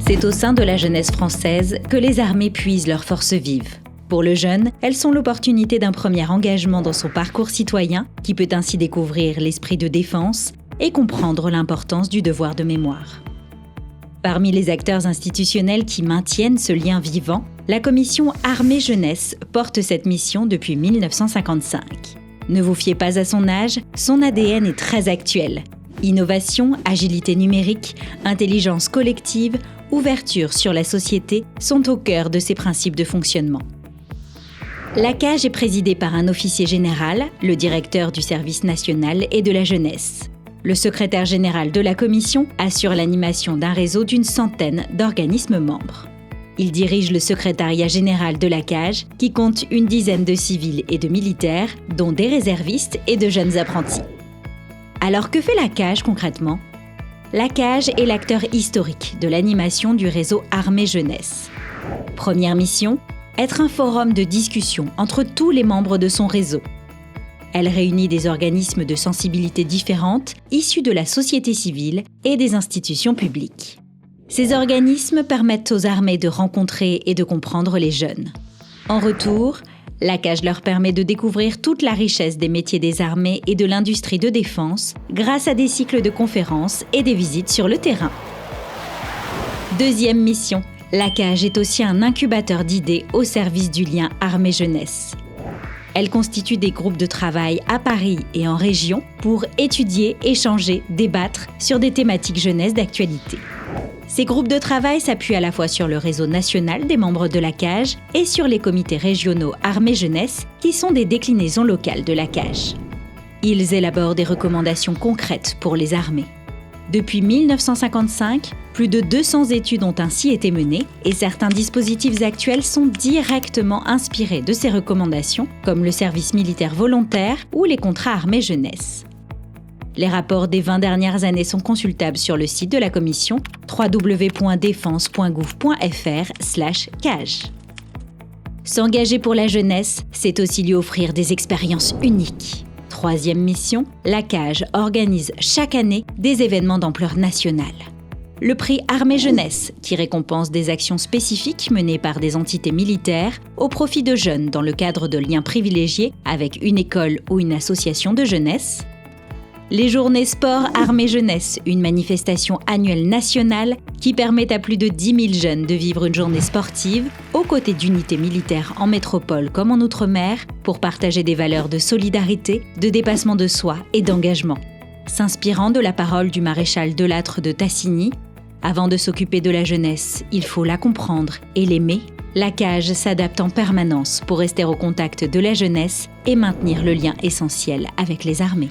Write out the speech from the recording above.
C'est au sein de la jeunesse française que les armées puisent leurs forces vives. Pour le jeune, elles sont l'opportunité d'un premier engagement dans son parcours citoyen qui peut ainsi découvrir l'esprit de défense et comprendre l'importance du devoir de mémoire. Parmi les acteurs institutionnels qui maintiennent ce lien vivant, la commission Armée-Jeunesse porte cette mission depuis 1955. Ne vous fiez pas à son âge, son ADN est très actuel. Innovation, agilité numérique, intelligence collective, ouverture sur la société sont au cœur de ses principes de fonctionnement. La CAJ est présidée par un officier général, le directeur du service national et de la jeunesse. Le secrétaire général de la commission assure l'animation d'un réseau d'une centaine d'organismes membres. Il dirige le secrétariat général de la CAJ, qui compte une dizaine de civils et de militaires, dont des réservistes et de jeunes apprentis. Alors que fait la CAJ concrètement ? La CAJ est l'acteur historique de l'animation du réseau Armée-Jeunesse. Première mission, être un forum de discussion entre tous les membres de son réseau. Elle réunit des organismes de sensibilités différentes, issus de la société civile et des institutions publiques. Ces organismes permettent aux armées de rencontrer et de comprendre les jeunes. En retour, la CAJ leur permet de découvrir toute la richesse des métiers des armées et de l'industrie de défense grâce à des cycles de conférences et des visites sur le terrain. Deuxième mission, la CAJ est aussi un incubateur d'idées au service du lien armée-jeunesse. Elle constitue des groupes de travail à Paris et en région pour étudier, échanger, débattre sur des thématiques jeunesse d'actualité. Ces groupes de travail s'appuient à la fois sur le réseau national des membres de la CAJ et sur les comités régionaux armée-jeunesse qui sont des déclinaisons locales de la CAJ. Ils élaborent des recommandations concrètes pour les armées. Depuis 1955, plus de 200 études ont ainsi été menées et certains dispositifs actuels sont directement inspirés de ces recommandations, comme le service militaire volontaire ou les contrats armée-jeunesse. Les rapports des 20 dernières années sont consultables sur le site de la commission www.defense.gouv.fr/CAJ. S'engager pour la jeunesse, c'est aussi lui offrir des expériences uniques. Troisième mission, la CAJ organise chaque année des événements d'ampleur nationale. Le prix Armée-Jeunesse, qui récompense des actions spécifiques menées par des entités militaires au profit de jeunes dans le cadre de liens privilégiés avec une école ou une association de jeunesse. Les journées sport Armée-Jeunesse, une manifestation annuelle nationale qui permet à plus de 10 000 jeunes de vivre une journée sportive aux côtés d'unités militaires en métropole comme en Outre-mer pour partager des valeurs de solidarité, de dépassement de soi et d'engagement. S'inspirant de la parole du maréchal Delattre de Tassigny, avant de s'occuper de la jeunesse, il faut la comprendre et l'aimer. La CAJ s'adapte en permanence pour rester au contact de la jeunesse et maintenir le lien essentiel avec les armées.